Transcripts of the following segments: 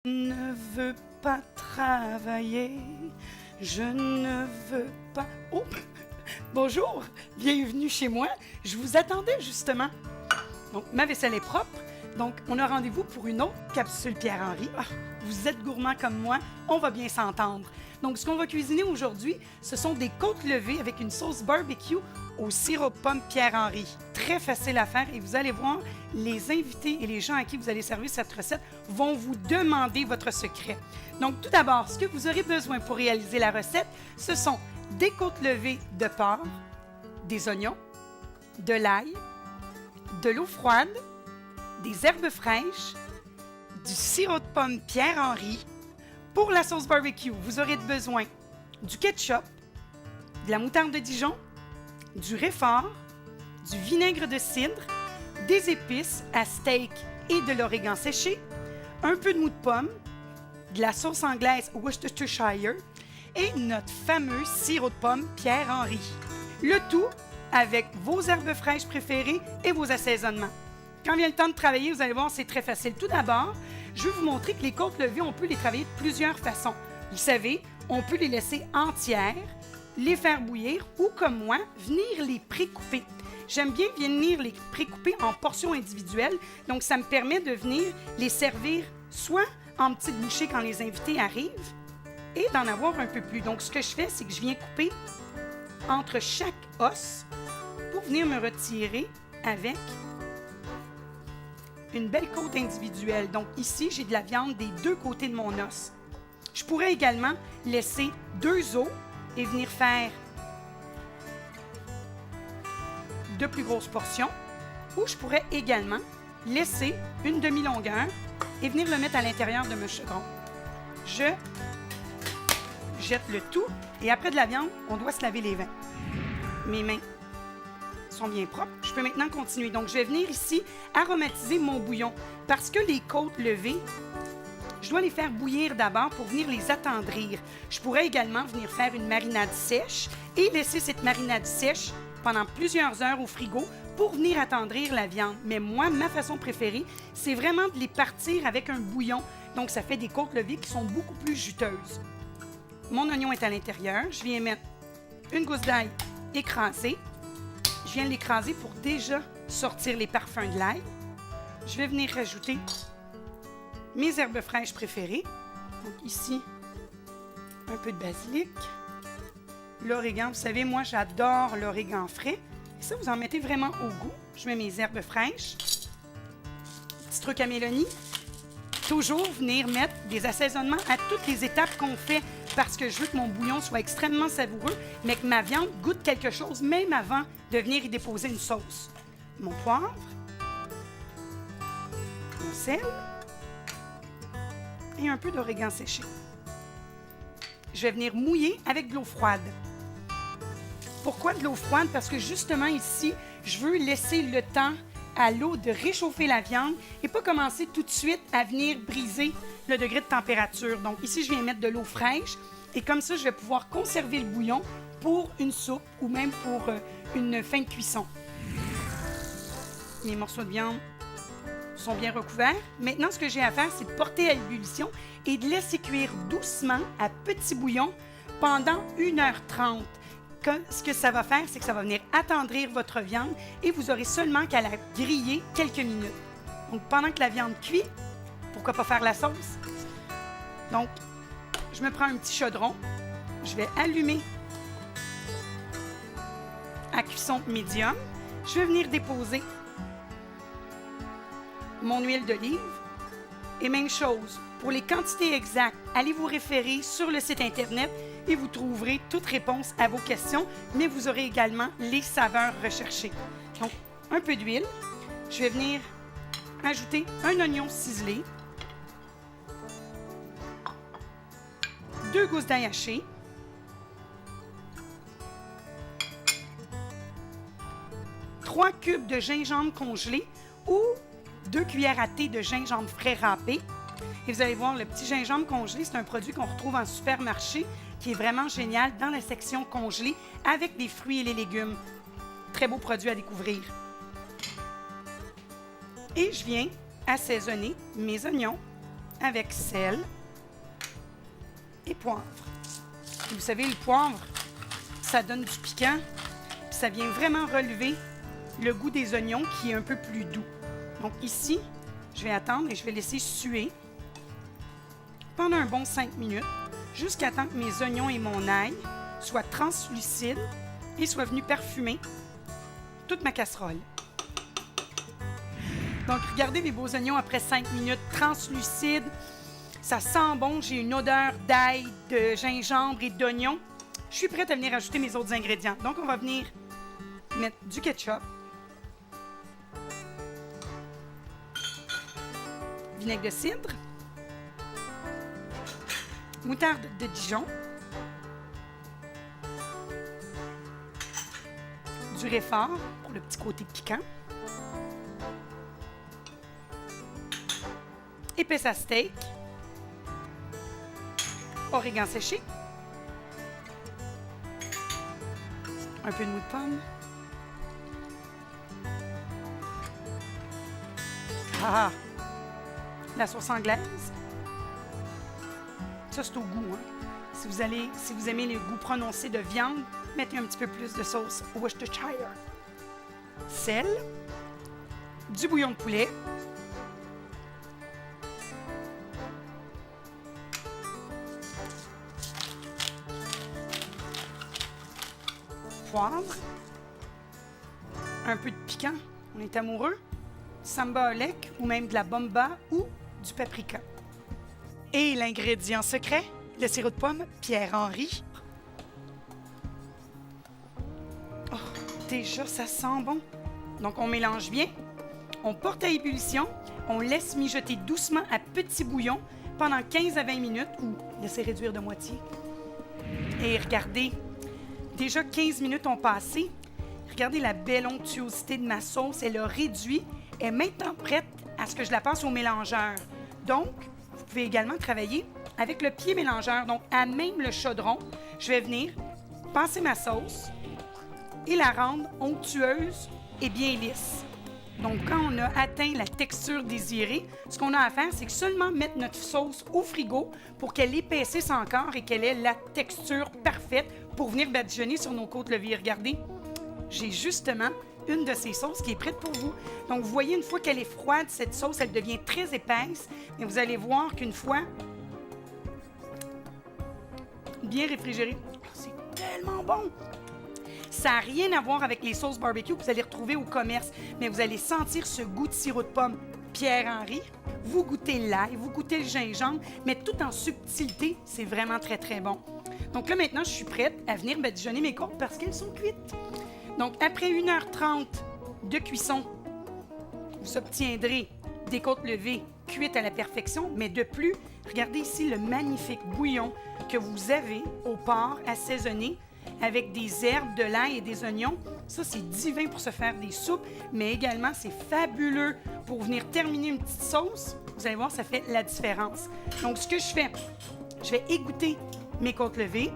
Ne veux pas travailler, je ne veux pas... Oh! Bonjour, bienvenue chez moi. Je vous attendais justement. Donc, ma vaisselle est propre. Donc, on a rendez-vous pour une autre capsule Pierre-Henri. Ah, vous êtes gourmand comme moi, on va bien s'entendre. Donc, ce qu'on va cuisiner aujourd'hui, ce sont des côtes levées avec une sauce barbecue au sirop de pomme Pierre-Henri. Très facile à faire et vous allez voir, les invités et les gens à qui vous allez servir cette recette vont vous demander votre secret. Donc, tout d'abord, ce que vous aurez besoin pour réaliser la recette, ce sont des côtes levées de porc, des oignons, de l'ail, de l'eau froide, des herbes fraîches, du sirop de pomme Pierre-Henri. Pour la sauce barbecue, vous aurez besoin du ketchup, de la moutarde de Dijon, du réfort, du vinaigre de cidre, des épices à steak et de l'origan séché, un peu de mou de pomme, de la sauce anglaise Worcestershire et notre fameux sirop de pomme Pierre-Henri. Le tout avec vos herbes fraîches préférées et vos assaisonnements. Quand vient le temps de travailler, vous allez voir, c'est très facile. Tout d'abord, je vais vous montrer que les côtes levées, on peut les travailler de plusieurs façons. Vous savez, on peut les laisser entières, les faire bouillir ou, comme moi, venir les précouper. J'aime bien venir les précouper en portions individuelles, donc ça me permet de venir les servir soit en petites bouchées quand les invités arrivent et d'en avoir un peu plus. Donc, ce que je fais, c'est que je viens couper entre chaque os pour venir me retirer avec une belle côte individuelle. Donc ici, j'ai de la viande des deux côtés de mon os. Je pourrais également laisser 2 os et venir faire de plus grosses portions. Ou je pourrais également laisser une demi-longueur et venir le mettre à l'intérieur de mon chaudron. Je jette le tout et après de la viande, on doit se laver les mains. Mes mains sont bien propres. Je peux maintenant continuer. Donc, je vais venir ici aromatiser mon bouillon parce que les côtes levées, je dois les faire bouillir d'abord pour venir les attendrir. Je pourrais également venir faire une marinade sèche et laisser cette marinade sèche pendant plusieurs heures au frigo pour venir attendrir la viande. Mais moi, ma façon préférée, c'est vraiment de les partir avec un bouillon. Donc, ça fait des côtes levées qui sont beaucoup plus juteuses. Mon oignon est à l'intérieur. Je viens mettre une gousse d'ail écrasée. Je viens de l'écraser pour déjà sortir les parfums de l'ail. Je vais venir rajouter mes herbes fraîches préférées. Donc ici, un peu de basilic. L'origan, vous savez, moi j'adore l'origan frais. Et ça, vous en mettez vraiment au goût. Je mets mes herbes fraîches. Petit truc à Mélanie. Toujours venir mettre des assaisonnements à toutes les étapes qu'on fait parce que je veux que mon bouillon soit extrêmement savoureux, mais que ma viande goûte quelque chose même avant de venir y déposer une sauce. Mon poivre, mon sel et un peu d'origan séché. Je vais venir mouiller avec de l'eau froide. Pourquoi de l'eau froide? Parce que justement ici, je veux laisser le temps à l'eau de réchauffer la viande et pas commencer tout de suite à venir briser le degré de température. Donc ici, je viens mettre de l'eau fraîche et comme ça, je vais pouvoir conserver le bouillon pour une soupe ou même pour une fin de cuisson. Mes morceaux de viande sont bien recouverts. Maintenant, ce que j'ai à faire, c'est de porter à l'ébullition et de laisser cuire doucement à petit bouillon pendant 1h30. Ce que ça va faire, c'est que ça va venir attendrir votre viande et vous aurez seulement qu'à la griller quelques minutes. Donc, pendant que la viande cuit, pourquoi pas faire la sauce? Donc, je me prends un petit chaudron. Je vais allumer à cuisson médium. Je vais venir déposer mon huile d'olive. Et même chose, pour les quantités exactes, allez vous référer sur le site Internet et vous trouverez toute réponse à vos questions, mais vous aurez également les saveurs recherchées. Donc, un peu d'huile. Je vais venir ajouter un oignon ciselé, 2 gousses d'ail haché, 3 cubes de gingembre congelé ou 2 cuillères à thé de gingembre frais râpé. Et vous allez voir, le petit gingembre congelé, c'est un produit qu'on retrouve en supermarché qui est vraiment génial dans la section congelée avec les fruits et les légumes. Très beau produit à découvrir. Et je viens assaisonner mes oignons avec sel et poivre. Et vous savez, le poivre, ça donne du piquant, puis ça vient vraiment relever le goût des oignons qui est un peu plus doux. Donc ici, je vais attendre et je vais laisser suer pendant un bon 5 minutes, jusqu'à temps que mes oignons et mon ail soient translucides et soient venus parfumer toute ma casserole. Donc, regardez mes beaux oignons après 5 minutes translucides. Ça sent bon. J'ai une odeur d'ail, de gingembre et d'oignon. Je suis prête à venir ajouter mes autres ingrédients. Donc, on va venir mettre du ketchup, vinaigre de cidre, moutarde de Dijon, du réfort pour le petit côté piquant, épices à steak, origan séché, un peu de mou de pomme, la sauce anglaise. Ça, c'est au goût. Hein? Si vous aimez le goût prononcé de viande, mettez un petit peu plus de sauce Worcestershire. Sel, du bouillon de poulet, poivre, un peu de piquant, on est amoureux, samba olek ou même de la bomba ou du paprika. Et l'ingrédient secret, le sirop de pomme Pierre-Henri. Oh, déjà, ça sent bon. Donc, on mélange bien, on porte à ébullition, on laisse mijoter doucement à petit bouillon pendant 15 à 20 minutes ou laisser réduire de moitié. Et regardez, déjà 15 minutes ont passé. Regardez la belle onctuosité de ma sauce, elle a réduit. Elle est maintenant prête à ce que je la passe au mélangeur. Donc, vous pouvez également travailler avec le pied mélangeur. Donc, à même le chaudron, je vais venir passer ma sauce et la rendre onctueuse et bien lisse. Donc, quand on a atteint la texture désirée, ce qu'on a à faire, c'est que seulement mettre notre sauce au frigo pour qu'elle épaississe encore et qu'elle ait la texture parfaite pour venir badigeonner sur nos côtes levées. Regardez, j'ai justement une de ces sauces qui est prête pour vous. Donc, vous voyez, une fois qu'elle est froide, cette sauce, elle devient très épaisse. Mais vous allez voir qu'une fois bien réfrigérée, c'est tellement bon! Ça n'a rien à voir avec les sauces barbecue que vous allez retrouver au commerce, mais vous allez sentir ce goût de sirop de pomme Pierre-Henri. Vous goûtez l'ail, vous goûtez le gingembre, mais tout en subtilité, c'est vraiment très, très bon. Donc là, maintenant, je suis prête à venir badigeonner mes côtes parce qu'elles sont cuites. Donc, après 1h30 de cuisson, vous obtiendrez des côtes levées cuites à la perfection, mais de plus, regardez ici le magnifique bouillon que vous avez au porc assaisonné avec des herbes, de l'ail et des oignons. Ça, c'est divin pour se faire des soupes, mais également, c'est fabuleux pour venir terminer une petite sauce. Vous allez voir, ça fait la différence. Donc, ce que je fais, je vais égoutter mes côtes levées.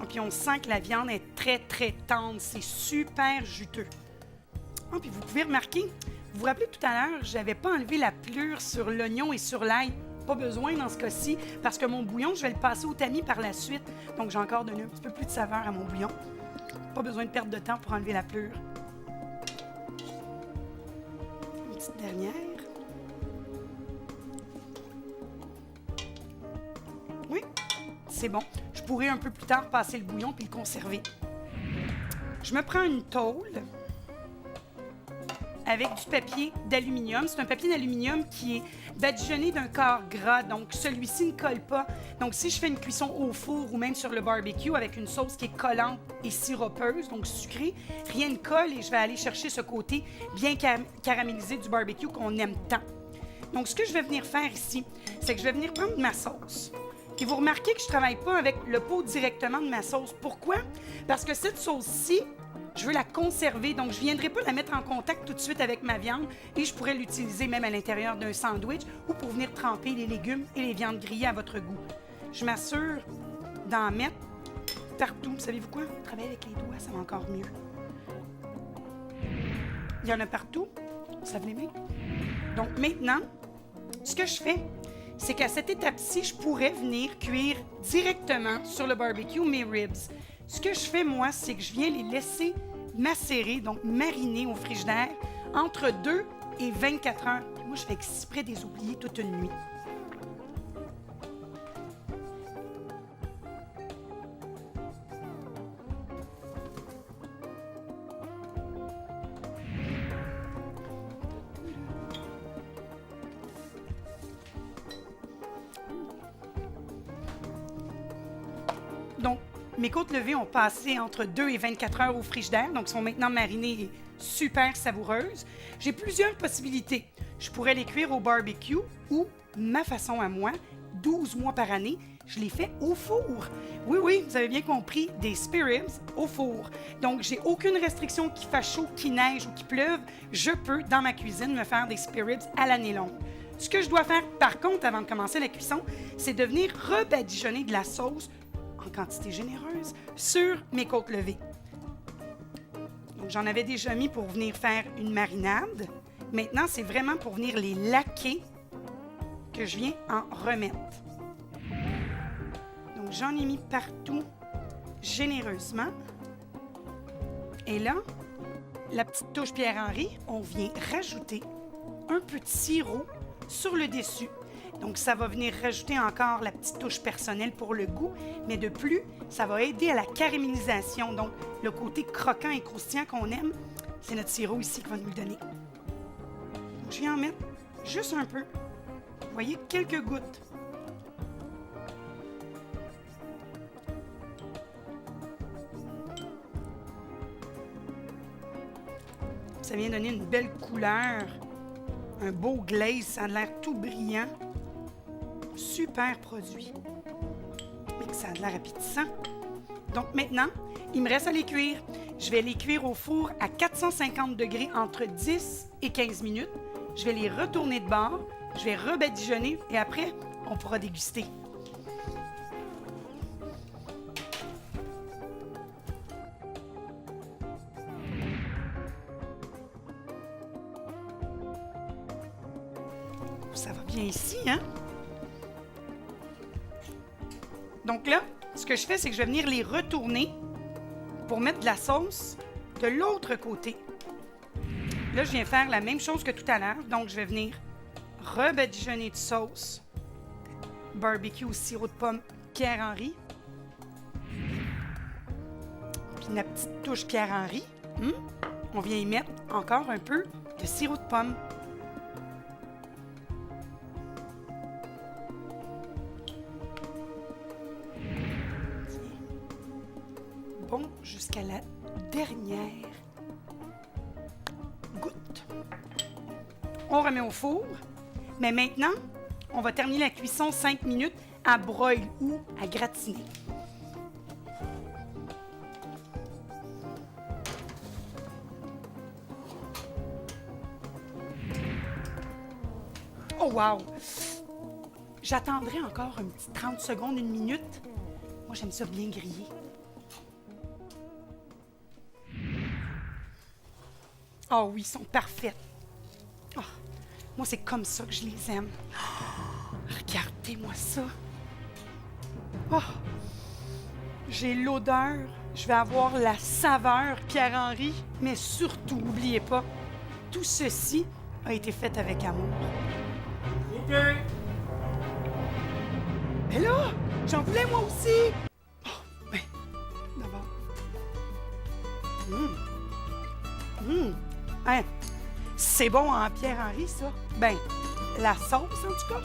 Puis on sent que la viande est très, très tendre. C'est super juteux. Oh, puis vous pouvez remarquer, vous vous rappelez tout à l'heure, je n'avais pas enlevé la pelure sur l'oignon et sur l'ail. Pas besoin dans ce cas-ci, parce que mon bouillon, je vais le passer au tamis par la suite. Donc, j'ai encore donné un petit peu plus de saveur à mon bouillon. Pas besoin de perdre de temps pour enlever la pelure. Une petite dernière. Oui, c'est bon. Je pourrais un peu plus tard passer le bouillon puis le conserver. Je me prends une tôle avec du papier d'aluminium. C'est un papier d'aluminium qui est badigeonné d'un corps gras, donc celui-ci ne colle pas. Donc, si je fais une cuisson au four ou même sur le barbecue avec une sauce qui est collante et siropeuse, donc sucrée, rien ne colle et je vais aller chercher ce côté bien caramélisé du barbecue qu'on aime tant. Donc, ce que je vais venir faire ici, c'est que je vais venir prendre ma sauce. Et vous remarquez que je ne travaille pas avec le pot directement de ma sauce. Pourquoi? Parce que cette sauce-ci, je veux la conserver, donc je ne viendrai pas la mettre en contact tout de suite avec ma viande et je pourrais l'utiliser même à l'intérieur d'un sandwich ou pour venir tremper les légumes et les viandes grillées à votre goût. Je m'assure d'en mettre partout. Savez-vous quoi? Travailler avec les doigts, ça va encore mieux. Il y en a partout. Ça vous les met? Donc maintenant, ce que je fais, c'est qu'à cette étape-ci, je pourrais venir cuire directement sur le barbecue mes ribs. Ce que je fais, moi, c'est que je viens les laisser macérer, donc mariner au frigidaire, entre 2 et 24 heures. Moi, je fais exprès de les oublier toute une nuit. Donc, mes côtes levées ont passé entre 2 et 24 heures au frigidaire, donc sont maintenant marinées et super savoureuses. J'ai plusieurs possibilités. Je pourrais les cuire au barbecue ou, ma façon à moi, 12 mois par année, je les fais au four. Oui, vous avez bien compris, des spare ribs au four. Donc, j'ai aucune restriction qu'il fasse chaud, qu'il neige ou qu'il pleuve. Je peux, dans ma cuisine, me faire des spare ribs à l'année longue. Ce que je dois faire, par contre, avant de commencer la cuisson, c'est de venir rebadigeonner de la sauce en quantité généreuse sur mes côtes levées. Donc, j'en avais déjà mis pour venir faire une marinade. Maintenant, c'est vraiment pour venir les laquer que je viens en remettre. Donc, j'en ai mis partout généreusement. Et là, la petite touche Pierre-Henri, on vient rajouter un peu de sirop sur le dessus. Donc, ça va venir rajouter encore la petite touche personnelle pour le goût, mais de plus, ça va aider à la caramélisation. Donc, le côté croquant et croustillant qu'on aime, c'est notre sirop ici qui va nous le donner. Donc, je viens en mettre juste un peu. Vous voyez, quelques gouttes. Ça vient donner une belle couleur, un beau glaze, ça a l'air tout brillant. Super produit. Mais que ça a de l'air appétissant. Donc maintenant, il me reste à les cuire. Je vais les cuire au four à 450 degrés entre 10 et 15 minutes. Je vais les retourner de bord. Je vais rebadigeonner et après, on pourra déguster. Ça va bien ici, hein? Donc là, ce que je fais, c'est que je vais venir les retourner pour mettre de la sauce de l'autre côté. Là, je viens faire la même chose que tout à l'heure. Donc, je vais venir rebadigeonner de sauce barbecue au sirop de pomme Pierre-Henri. Puis la petite touche Pierre-Henri. On vient y mettre encore un peu de sirop de pomme. Bon, jusqu'à la dernière goutte. On remet au four. Mais maintenant, on va terminer la cuisson 5 minutes à broil ou à gratiner. Oh wow! J'attendrai encore un petit 30 secondes, une minute. Moi, j'aime ça bien grillé. Ah oui, ils sont parfaits. Oh, moi, c'est comme ça que je les aime. Oh, regardez-moi ça. Oh, j'ai l'odeur. Je vais avoir la saveur Pierre-Henri. Mais surtout, n'oubliez pas, tout ceci a été fait avec amour. OK. Mais là, j'en voulais moi aussi. Oh, ben, d'abord. Hein, c'est bon en Pierre-Henri, ça. Ben, la sauce, en tout cas.